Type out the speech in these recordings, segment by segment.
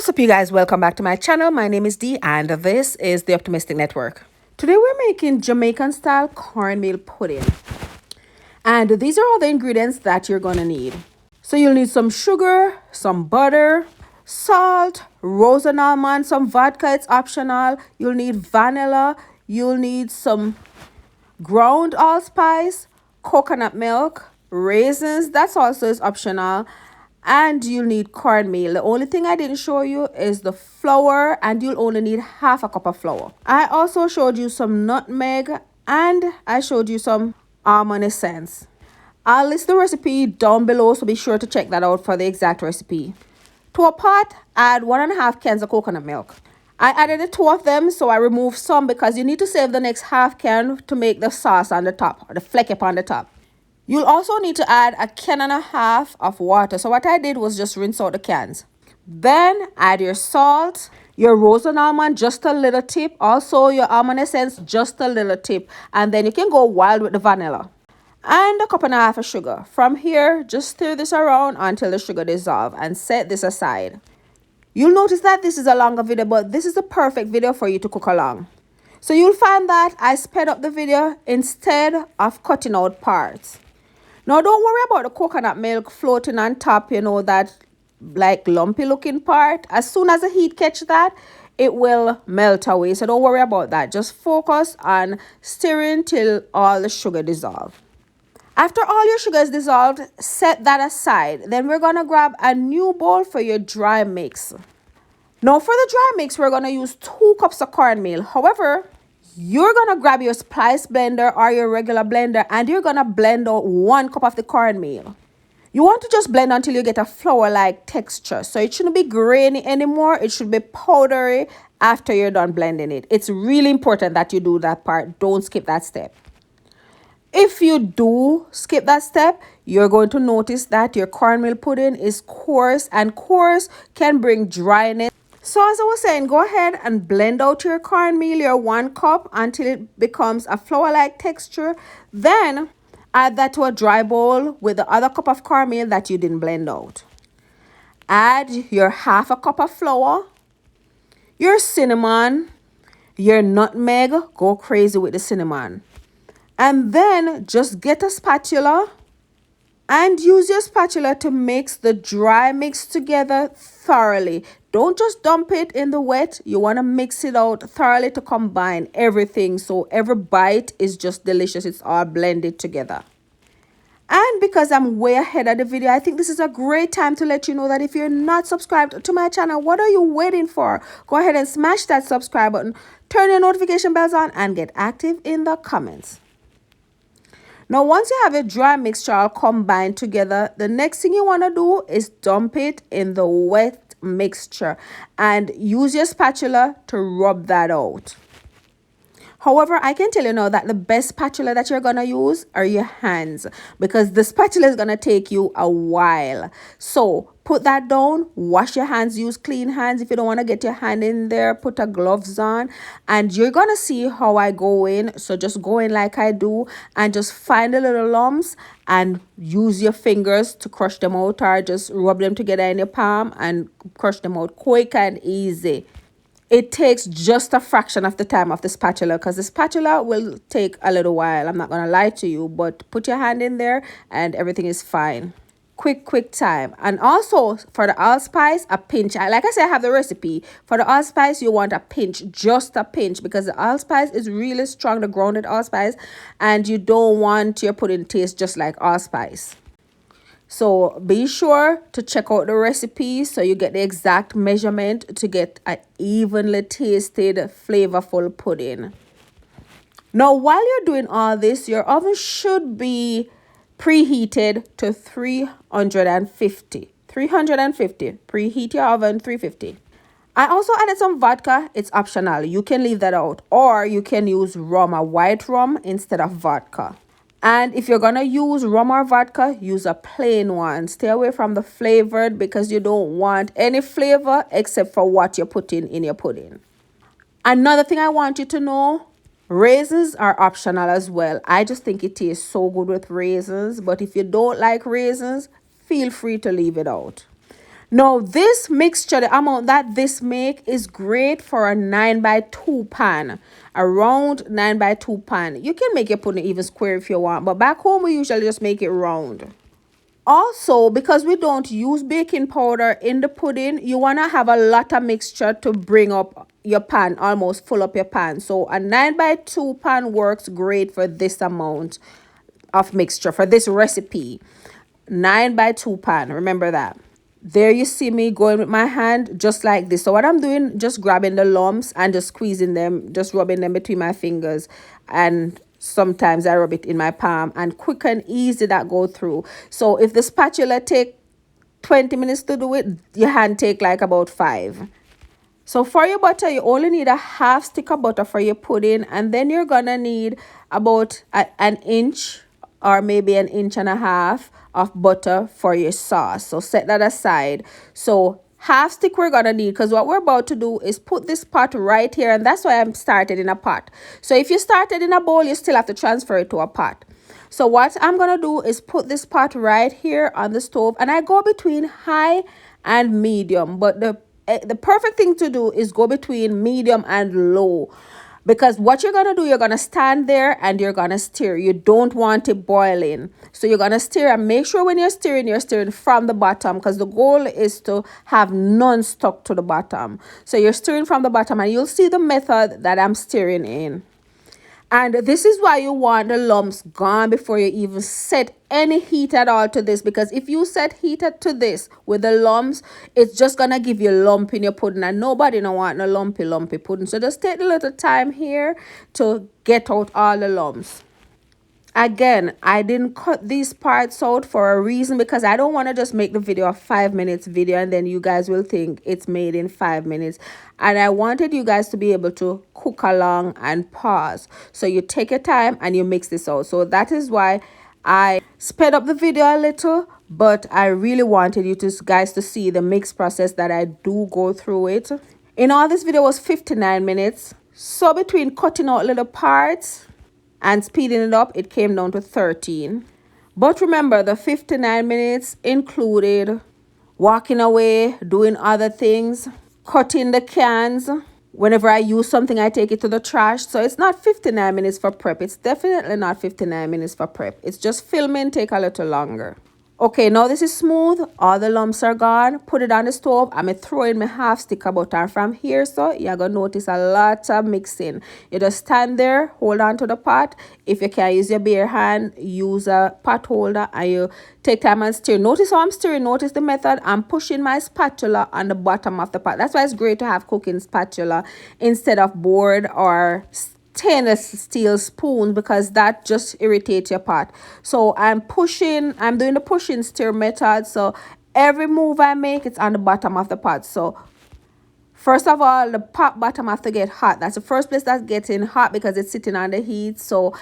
What's up, you guys? Welcome back to my channel. My name is Dee and this is the Optimistic Network. Today we're making Jamaican style cornmeal pudding. And these are all the ingredients that you're going to need. So you'll need some sugar, some butter, salt, rose and almond, some vodka, it's optional. You'll need vanilla. You'll need some ground allspice, coconut milk, raisins, that's also is optional. And you'll need cornmeal. The only thing I didn't show you is the flour, and you'll only need half a cup of flour. I also showed you some nutmeg and I showed you some almond essence. I'll list the recipe down below, so be sure to check that out for the exact recipe. To a pot, add 1.5 cans of coconut milk. I added the 2 of them, so I removed some because you need to save the next half can to make the sauce on the top, or the feckeh on the top. You'll also need to add 1.5 cans of water. So what I did was just rinse out the cans. Then add your salt, your rose and almond, just a little tip. Also your almond essence, just a little tip. And then you can go wild with the vanilla. And 1.5 cups of sugar. From here, just stir this around until the sugar dissolves and set this aside. You'll notice that this is a longer video, but this is the perfect video for you to cook along. So you'll find that I sped up the video instead of cutting out parts. Now, don't worry about the coconut milk floating on top, that like lumpy looking part. As soon as the heat catch that, it will melt away. So don't worry about that. Just focus on stirring till all the sugar dissolves. After all your sugar is dissolved, set that aside. Then we're going to grab a new bowl for your dry mix. Now, for the dry mix, we're going to use 2 cups of cornmeal. However, you're going to grab your splice blender or your regular blender and you're going to blend out 1 cup of the cornmeal. You want to just blend until you get a flour-like texture. So it shouldn't be grainy anymore. It should be powdery after you're done blending it. It's really important that you do that part. Don't skip that step. If you do skip that step, you're going to notice that your cornmeal pudding is coarse, and coarse can bring dryness. So as I was saying, go ahead and blend out your cornmeal, your 1 cup, until it becomes a flour-like texture. Then add that to a dry bowl with the other cup of cornmeal that you didn't blend out. Add your 1/2 cup of flour, your cinnamon, your nutmeg. Go crazy with the cinnamon. And then just get a spatula and use your spatula to mix the dry mix together thoroughly. Don't just dump it in the wet. You want to mix it out thoroughly to combine everything, so every bite is just delicious. It's all blended together. And because I'm way ahead of the video, I think this is a great time to let you know that if you're not subscribed to my channel, what are you waiting for? Go ahead and smash that subscribe button, turn your notification bells on, and get active in the comments. Now, once you have your dry mixture all combined together, the next thing you want to do is dump it in the wet mixture and use your spatula to rub that out. However, I can tell you now that the best spatula that you're going to use are your hands, because the spatula is going to take you a while. So put that down, wash your hands, use clean hands. If you don't want to get your hand in there, put a gloves on, and you're going to see how I go in. So just go in like I do and just find the little lumps and use your fingers to crush them out, or just rub them together in your palm and crush them out quick and easy. It takes just a fraction of the time of the spatula, because the spatula will take a little while. I'm not going to lie to you, but put your hand in there and everything is fine. Quick time. And also for the allspice, a pinch. Like I said, I have the recipe. For the allspice, you want a pinch, just a pinch, because the allspice is really strong, the grounded allspice, and you don't want your pudding taste just like allspice. So be sure to check out the recipe so you get the exact measurement to get an evenly tasted, flavorful pudding. Now, while you're doing all this, your oven should be preheated to 350. Preheat your oven 350. I also added some vodka. It's optional. You can leave that out, or you can use rum, a white rum, instead of vodka. And if you're going to use rum or vodka, use a plain one. Stay away from the flavored, because you don't want any flavor except for what you're putting in your pudding. Another thing I want you to know, raisins are optional as well. I just think it tastes so good with raisins. But if you don't like raisins, feel free to leave it out. Now this mixture, the amount that this make is great for a 9 by 2 pan. A round 9 by 2 pan. You can make your pudding even square if you want, but back home we usually just make it round. Also, because we don't use baking powder in the pudding, you want to have a lot of mixture to bring up your pan, almost full up your pan. So a 9 by 2 pan works great for this amount of mixture, for this recipe. 9 by 2 pan, remember that. There you see me going with my hand just like this. So what I'm doing, just grabbing the lumps and just squeezing them, just rubbing them between my fingers, and sometimes I rub it in my palm, and quick and easy that go through. So if the spatula take 20 minutes to do it, your hand take like about 5. So for your butter, you only need a half stick of butter for your pudding, and then you're gonna need about an inch or maybe an inch and a half of butter for your sauce. So set that aside. So half stick we're gonna need, because what we're about to do is put this pot right here, and that's why I'm started in a pot. So if you started in a bowl, you still have to transfer it to a pot. So what I'm gonna do is put this pot right here on the stove, and I go between high and medium, but the perfect thing to do is go between medium and low, because what you're gonna do, you're gonna stand there and you're gonna stir. You don't want it boiling, so you're gonna stir, and make sure when you're stirring from the bottom, because the goal is to have none stuck to the bottom. So you're stirring from the bottom, and you'll see the method that I'm stirring in. And this is why you want the lumps gone before you even set any heat at all to this, because if you set heat to this with the lumps, it's just gonna give you lump in your pudding, and nobody don't want no lumpy pudding. So just take a little time here to get out all the lumps. Again, I didn't cut these parts out for a reason, because I don't want to just make the video a 5 minutes video and then you guys will think it's made in 5 minutes. And I wanted you guys to be able to cook along and pause. So you take your time and you mix this out. So that is why I sped up the video a little, but I really wanted you guys to see the mix process that I do go through it. In all, this video was 59 minutes. So between cutting out little parts and speeding it up, it came down to 13. But remember, the 59 minutes included walking away, doing other things, cutting the cans. Whenever I use something, I take it to the trash. So it's not 59 minutes for prep. It's definitely not 59 minutes for prep. It's just filming take a little longer. Okay, now this is smooth. All the lumps are gone. Put it on the stove. I'm going to throw in my half stick of butter. From here, so you're going to notice a lot of mixing. You just stand there, hold on to the pot. If you can't use your bare hand, use a pot holder, and you take time and stir. Notice how I'm stirring. Notice the method. I'm pushing my spatula on the bottom of the pot. That's why it's great to have cooking spatula instead of board or stainless steel spoon, because that just irritates your pot. So I'm doing the pushing stir method. So every move I make, it's on the bottom of the pot. So first of all, the pot bottom have to get hot. That's the first place that's getting hot, because it's sitting on the heat. So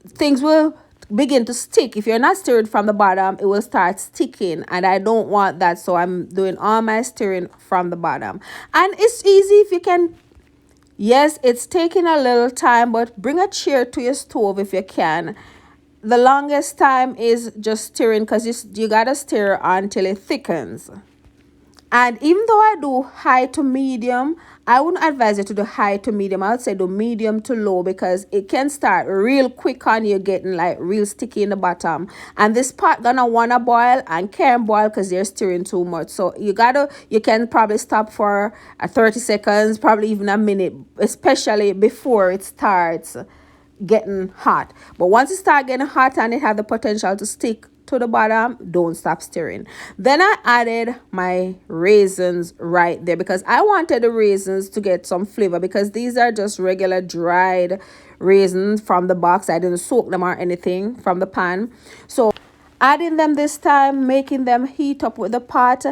things will begin to stick. If you're not stirring from the bottom, it will start sticking, and I don't want that. So I'm doing all my stirring from the bottom, and it's easy if you can. Yes, it's taking a little time, but bring a chair to your stove if you can. The longest time is just stirring, because you gotta stir until it thickens. And even though I do high to medium, I wouldn't advise you to do high to medium. I would say do medium to low, because it can start real quick on you getting like real sticky in the bottom. And this pot gonna wanna boil and can't boil because you're stirring too much. So you can probably stop for 30 seconds, probably even a minute, especially before it starts getting hot. But once it starts getting hot and it has the potential to stick to the bottom, don't stop stirring. Then I added my raisins right there, because I wanted the raisins to get some flavor, because these are just regular dried raisins from the box. I didn't soak them or anything from the pan. So adding them this time, making them heat up with the pot.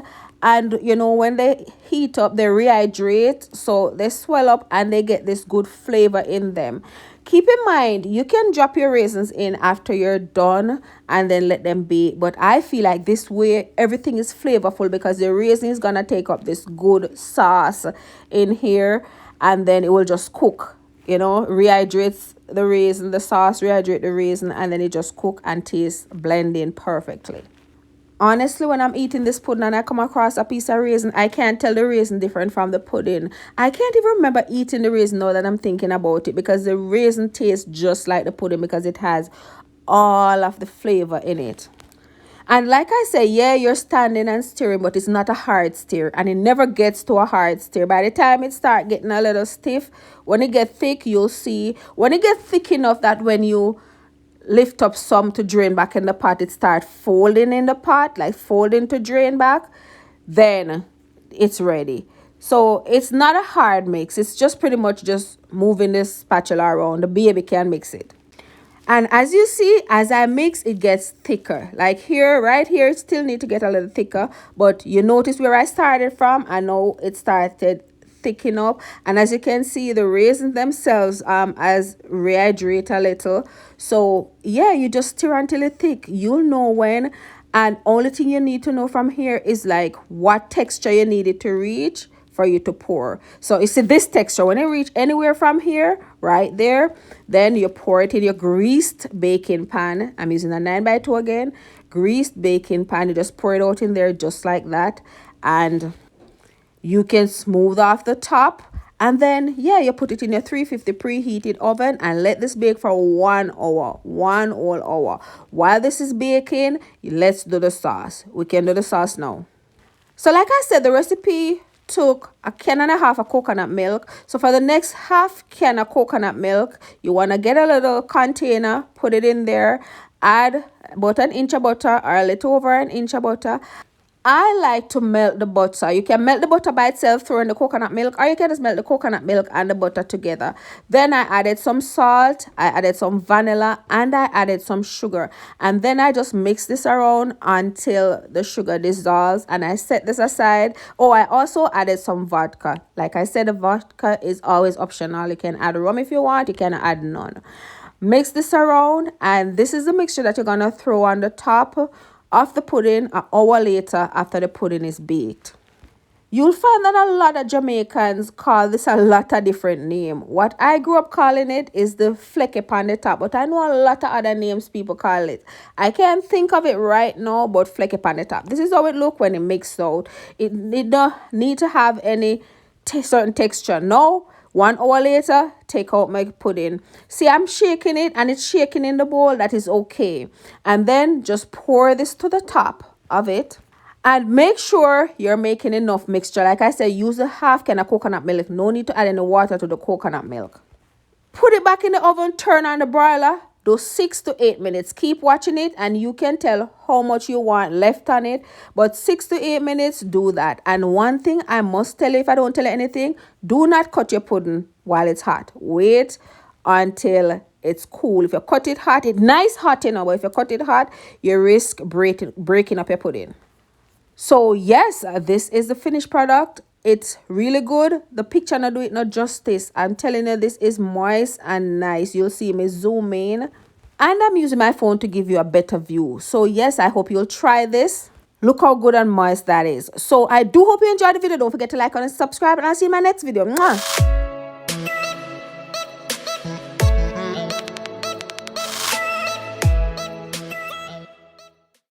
And you know, when they heat up, they rehydrate, so they swell up and they get this good flavor in them. Keep in mind, you can drop your raisins in after you're done and then let them bake. But I feel like this way, everything is flavorful, because the raisin is going to take up this good sauce in here. And then it will just cook, you know, rehydrates the raisin, the sauce rehydrate the raisin, and then it just cook and taste blending perfectly. Honestly, when I'm eating this pudding and I come across a piece of raisin, I can't tell the raisin different from the pudding. I can't even remember eating the raisin now that I'm thinking about it, because the raisin tastes just like the pudding because it has all of the flavor in it. And like I say, yeah, you're standing and stirring, but it's not a hard stir, and it never gets to a hard stir. By the time it start getting a little stiff, when it get thick, you'll see when it gets thick enough that when you lift up some to drain back in the pot, it start folding in the pot, like folding to drain back, then it's ready. So it's not a hard mix. It's just pretty much just moving this spatula around. The baby can mix it. And as you see, as I mix, it gets thicker. Like here, right here, it still need to get a little thicker. But you notice where I started from, and now it started thickening up. And as you can see, the raisins themselves as rehydrate a little. So yeah, you just stir until it's thick. You'll know when. And only thing you need to know from here is like what texture you need it to reach for you to pour. So you see this texture, when it reach anywhere from here, right there, then you pour it in your greased baking pan. I'm using a 9x2 again, greased baking pan. You just pour it out in there just like that, and you can smooth off the top. And then yeah, you put it in your 350 preheated oven and let this bake for 1 hour, 1 whole hour. While this is baking, let's do the sauce. We can do the sauce now. So like I said, the recipe took 1.5 cans of coconut milk. So for the next half can of coconut milk, you want to get a little container, put it in there, add about 1 inch of butter or a little over 1 inch of butter. I like to melt the butter. You can melt the butter by itself, throw in the coconut milk, or you can just melt the coconut milk and the butter together. Then I added some salt, I added some vanilla, and I added some sugar. And then I just mix this around until the sugar dissolves, and I set this aside. Oh, I also added some vodka. Like I said, the vodka is always optional. You can add rum if you want, you can add none. Mix this around, and this is the mixture that you're going to throw on the top of the pudding an hour later after the pudding is baked. You'll find that a lot of Jamaicans call this a lot of different name. What I grew up calling it is the feckeh on the top, but I know a lot of other names people call it. I can't think of it right now, but feckeh on the top. This is how it look when it mixed out. It don't need to have any certain texture. No. 1 hour later, take out my pudding. See, I'm shaking it and it's shaking in the bowl. That is okay. And then just pour this to the top of it. And make sure you're making enough mixture. Like I said, use a 1/2 can of coconut milk. No need to add any water to the coconut milk. Put it back in the oven, turn on the broiler. Do 6 to 8 minutes. Keep watching it and you can tell how much you want left on it. But 6 to 8 minutes, do that. And one thing I must tell you, if I don't tell you anything, do not cut your pudding while it's hot. Wait until it's cool. If you cut it hot, it's nice hot, you know, but if you cut it hot, you risk breaking up your pudding. So yes, this is the finished product. It's really good. The picture not do it no justice. I'm telling you, this is moist and nice. You'll see me zoom in. And I'm using my phone to give you a better view. So yes, I hope you'll try this. Look how good and moist that is. So I do hope you enjoyed the video. Don't forget to like and subscribe. And I'll see you in my next video. Mwah!